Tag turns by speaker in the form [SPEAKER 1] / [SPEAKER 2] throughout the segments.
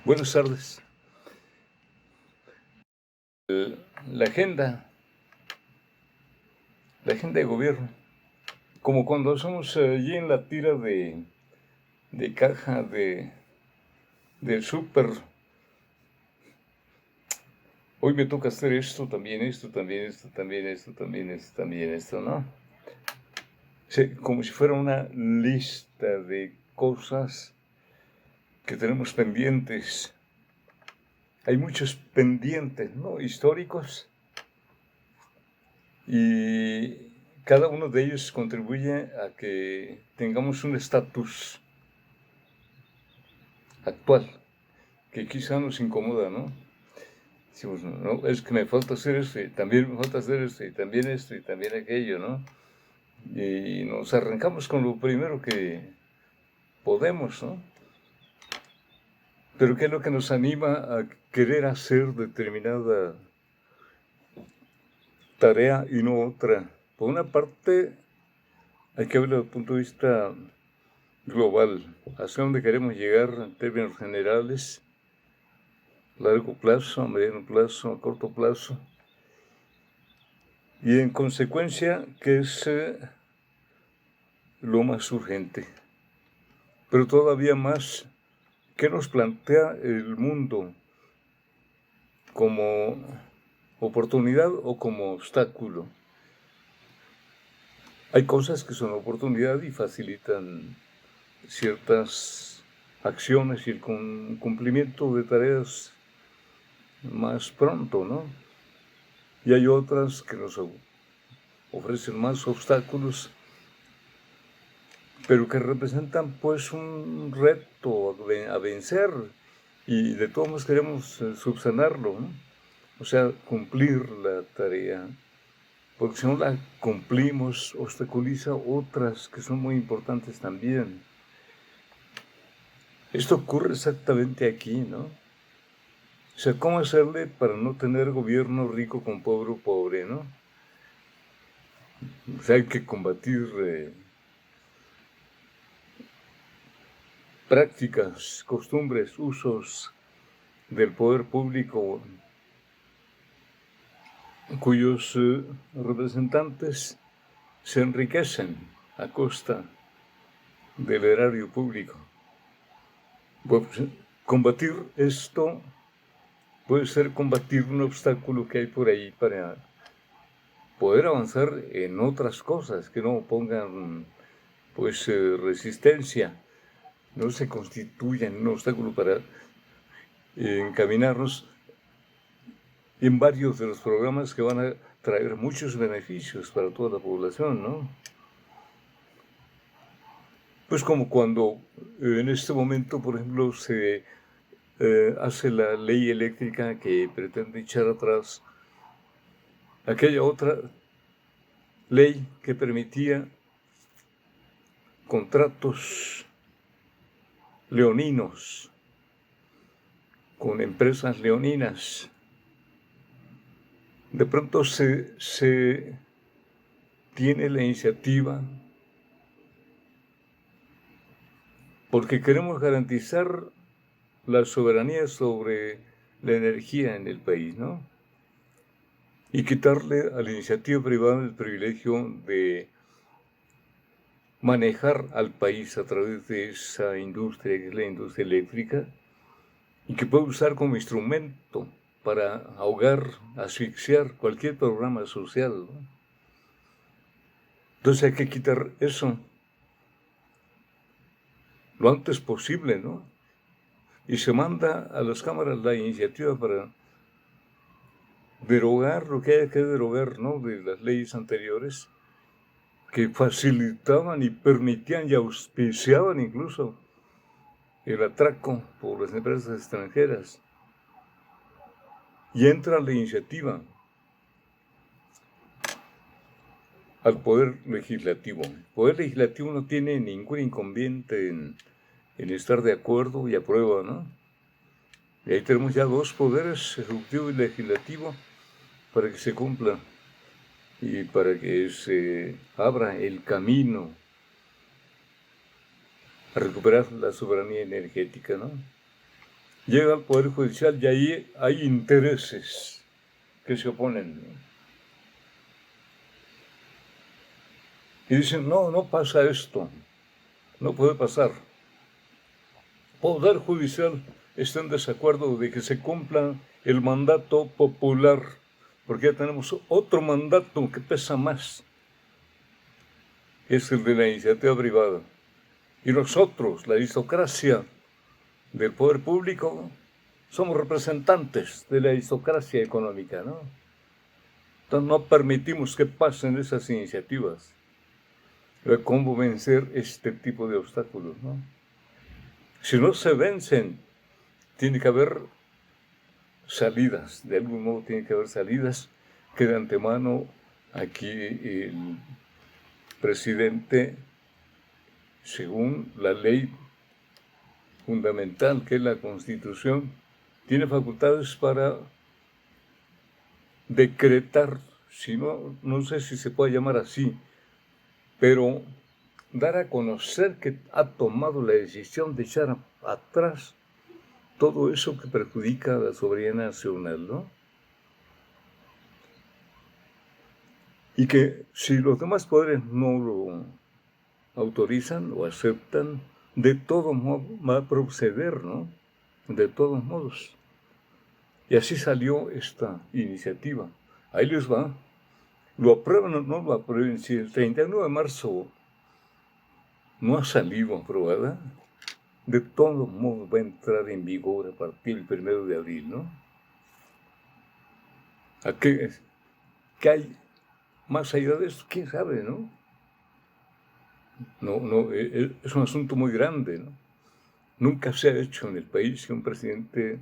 [SPEAKER 1] Buenas tardes. La agenda, la agenda de gobierno, como cuando hacemos allí en la tira de caja del súper. Hoy me toca hacer esto, también esto, también esto, también esto, también esto, también esto, ¿no? Sí, como si fuera una lista de cosas que tenemos pendientes. Hay muchos pendientes, ¿no? Históricos. Y cada uno de ellos contribuye a que tengamos un estatus actual, que quizá nos incomoda, ¿no? Decimos, no, es que me falta hacer esto, y también me falta hacer esto, y también esto, y también aquello, ¿no? Y nos arrancamos con lo primero que podemos, ¿no? Pero ¿qué es lo que nos anima a querer hacer determinada tarea y no otra? Por una parte, hay que verlo desde el punto de vista global, hacia dónde queremos llegar en términos generales, largo plazo, a mediano plazo, a corto plazo, y en consecuencia, ¿qué es lo más urgente? Pero todavía más, ¿qué nos plantea el mundo como oportunidad o como obstáculo? Hay cosas que son oportunidad y facilitan ciertas acciones y el cumplimiento de tareas más pronto, ¿no? Y hay otras que nos ofrecen más obstáculos, pero que representan pues un reto a vencer, y de todos modos queremos subsanarlo, ¿no? O sea, cumplir la tarea, porque si no la cumplimos, obstaculiza otras que son muy importantes también. Esto ocurre exactamente aquí, ¿no? O sea, ¿cómo hacerle para no tener gobierno rico con pobre, ¿no? O sea, hay que combatir prácticas, costumbres, usos del poder público cuyos representantes se enriquecen a costa del erario público. Pues, combatir esto puede ser combatir un obstáculo que hay por ahí para poder avanzar en otras cosas que no pongan pues resistencia, no se constituyan un obstáculo para encaminarnos en varios de los programas que van a traer muchos beneficios para toda la población, ¿no? Pues como cuando en este momento, por ejemplo, se hace la ley eléctrica que pretende echar atrás aquella otra ley que permitía contratos leoninos con empresas leoninas. De pronto se tiene la iniciativa porque queremos garantizar la soberanía sobre la energía en el país, ¿no? Y quitarle a la iniciativa privada el privilegio de manejar al país a través de esa industria que es la industria eléctrica, y que puede usar como instrumento para ahogar, asfixiar cualquier programa social, ¿no? Entonces hay que quitar eso lo antes posible, ¿no? Y se manda a las cámaras la iniciativa para derogar lo que haya que derogar, ¿no? De las leyes anteriores que facilitaban y permitían y auspiciaban incluso el atraco por las empresas extranjeras. Y entra la iniciativa al Poder Legislativo. El Poder Legislativo no tiene ningún inconveniente en estar de acuerdo y aprueba, ¿no? Y ahí tenemos ya dos poderes, Ejecutivo y Legislativo, para que se cumpla y para que se abra el camino a recuperar la soberanía energética, ¿no? llega al Poder Judicial y ahí hay intereses que se oponen, ¿no? Y dicen, no, no pasa esto, no puede pasar. Poder Judicial está en desacuerdo de que se cumpla el mandato popular, porque ya tenemos otro mandato que pesa más, es el de la iniciativa privada. Y nosotros, la aristocracia del poder público, somos representantes de la aristocracia económica, ¿no? Entonces no permitimos que pasen esas iniciativas. ¿Cómo vencer este tipo de obstáculos, no? Si no se vencen, tiene que haber salidas, de algún modo tiene que haber salidas que de antemano aquí el presidente, según la ley fundamental que es la Constitución, tiene facultades para decretar, si no, no sé si se puede llamar así, pero dar a conocer que ha tomado la decisión de echar atrás todo eso que perjudica a la soberanía nacional, ¿no? Y que si los demás poderes no lo autorizan o aceptan, de todo modo va a proceder, ¿no? De todos modos. Y así salió esta iniciativa. Ahí les va. Lo aprueban o no lo aprueben. Si el 31 de marzo no ha salido aprobada, de todos modos va a entrar en vigor a partir del 1 de abril, ¿no? ¿A qué hay más allá de esto? ¿Quién sabe, no? No, es un asunto muy grande, ¿no? Nunca se ha hecho en el país que un presidente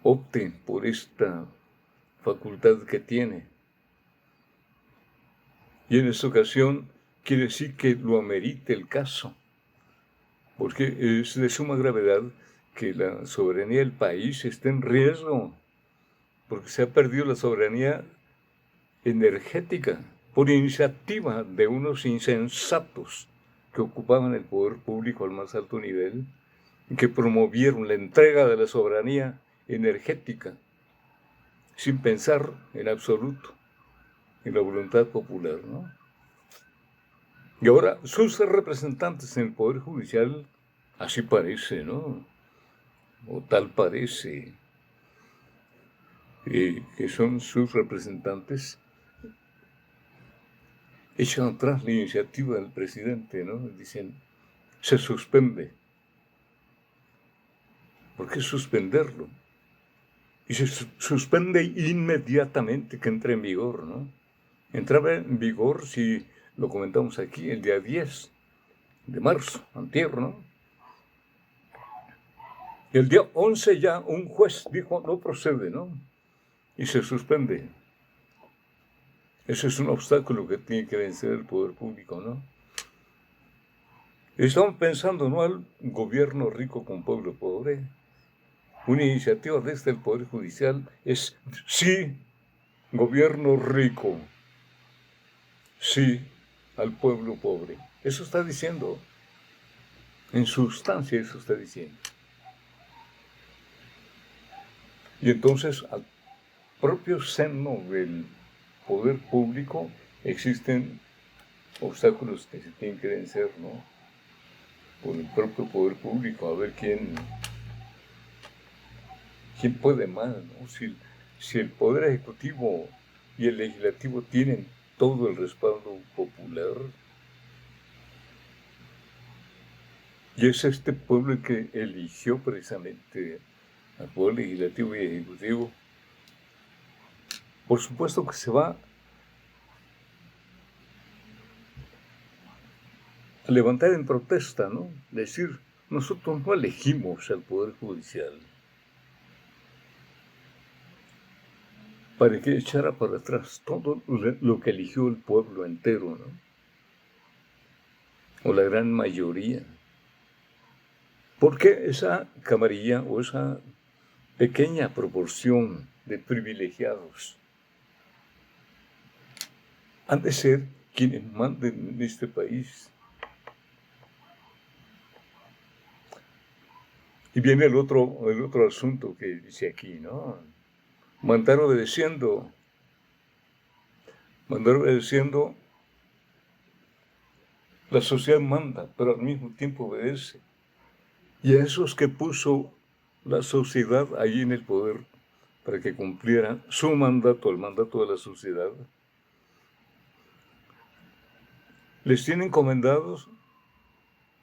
[SPEAKER 1] opte por esta facultad que tiene. Y en esta ocasión quiere decir que lo amerite el caso, porque es de suma gravedad que la soberanía del país esté en riesgo, porque se ha perdido la soberanía energética por iniciativa de unos insensatos que ocupaban el poder público al más alto nivel y que promovieron la entrega de la soberanía energética sin pensar en absoluto en la voluntad popular, ¿no? Y ahora sus representantes en el Poder Judicial, así parece, ¿no? O tal parece, que son sus representantes, echan atrás la iniciativa del presidente, ¿no? Dicen, se suspende. ¿Por qué suspenderlo? Y se suspende inmediatamente que entre en vigor, ¿no? Entraba en vigor, si lo comentamos aquí, el día 10 de marzo, antier, ¿no? Y el día 11 ya un juez dijo, no procede, ¿no? Y se suspende. Ese es un obstáculo que tiene que vencer el poder público, ¿no? Estamos pensando, ¿no?, al gobierno rico con pueblo pobre. Una iniciativa desde el Poder Judicial es, sí, gobierno rico, sí, al pueblo pobre. Eso está diciendo, en sustancia eso está diciendo. Y entonces, al propio seno del poder público existen obstáculos que se tienen que vencer, ¿no? Por el propio poder público, a ver quién puede más, ¿no? Si el poder ejecutivo y el legislativo tienen todo el respaldo popular, y es este pueblo el que eligió precisamente al poder legislativo y ejecutivo, por supuesto que se va a levantar en protesta, ¿no? Decir, nosotros no elegimos al Poder Judicial para que echara para atrás todo lo que eligió el pueblo entero, ¿no? O la gran mayoría. Porque esa camarilla o esa pequeña proporción de privilegiados han de ser quienes manden en este país. Y viene el otro asunto que dice aquí, ¿no? Mandar obedeciendo, la sociedad manda, pero al mismo tiempo obedece. Y a esos que puso la sociedad ahí en el poder para que cumplieran su mandato, el mandato de la sociedad, les tiene encomendados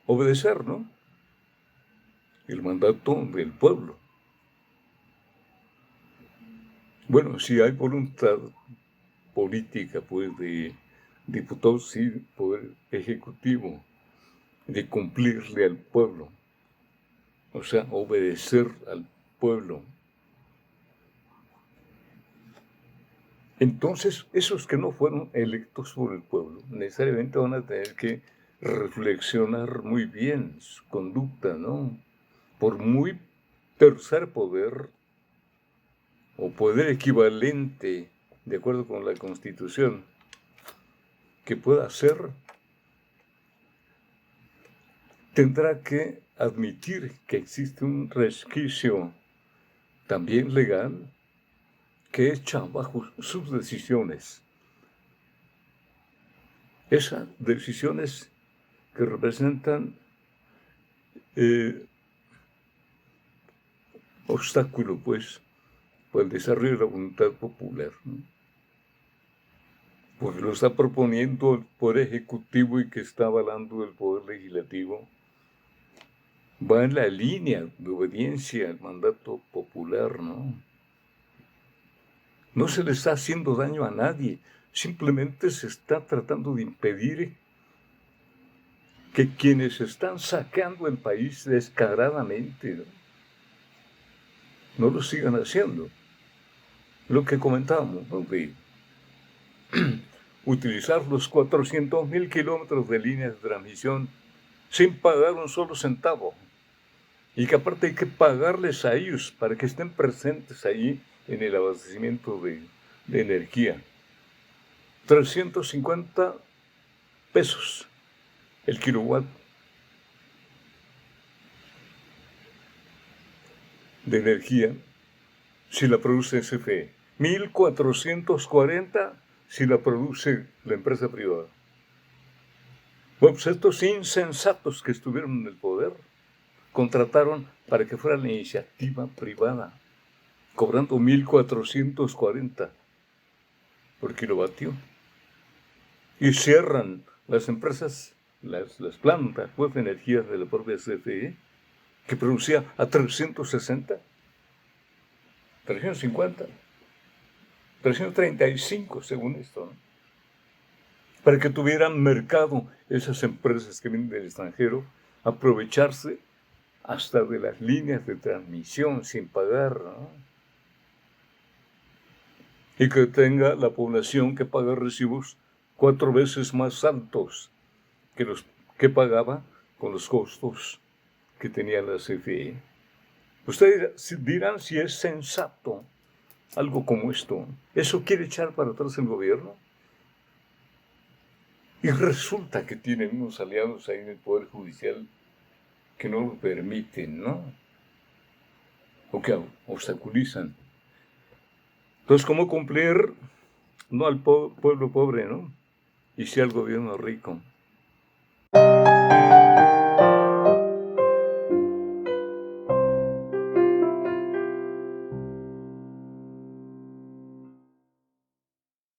[SPEAKER 1] obedecer, ¿no? El mandato del pueblo. Bueno, si hay voluntad política, pues, de diputados y poder ejecutivo, de cumplirle al pueblo, o sea, obedecer al pueblo. Entonces, esos que no fueron electos por el pueblo, necesariamente van a tener que reflexionar muy bien su conducta, ¿no? Por muy tercer poder o poder equivalente, de acuerdo con la Constitución, que pueda ser, tendrá que admitir que existe un resquicio también legal que echa bajo sus decisiones. Esas decisiones que representan obstáculo, pues, para el desarrollo de la voluntad popular, ¿no? Porque lo está proponiendo el Poder Ejecutivo y que está avalando el Poder Legislativo, va en la línea de obediencia al mandato popular, ¿no? No se le está haciendo daño a nadie, simplemente se está tratando de impedir que quienes están saqueando el país descaradamente no lo sigan haciendo. Lo que comentábamos, ¿no? De utilizar los 400.000 kilómetros de líneas de transmisión sin pagar un solo centavo. Y que aparte hay que pagarles a ellos para que estén presentes ahí en el abastecimiento de energía. 350 pesos el kilowatt de energía si la produce CFE. 1.440 si la produce la empresa privada. Bueno, pues estos insensatos que estuvieron en el poder contrataron para que fuera la iniciativa privada, cobrando 1.440 por kilovatio. Y cierran las empresas, las plantas pues, de energía de la propia CFE, que producía a 360, 350, 335 según esto, ¿no? Para que tuvieran mercado esas empresas que vienen del extranjero, aprovecharse hasta de las líneas de transmisión sin pagar, ¿no? Y que tenga la población que paga recibos 4 veces más altos que los que pagaba con los costos que tenía la CFE. Ustedes dirán si es sensato algo como esto. ¿Eso quiere echar para atrás el gobierno? Y resulta que tienen unos aliados ahí en el Poder Judicial que no lo permiten, ¿no? O que obstaculizan. Entonces, ¿cómo cumplir? No al pueblo pobre, ¿no? Y sí al gobierno rico.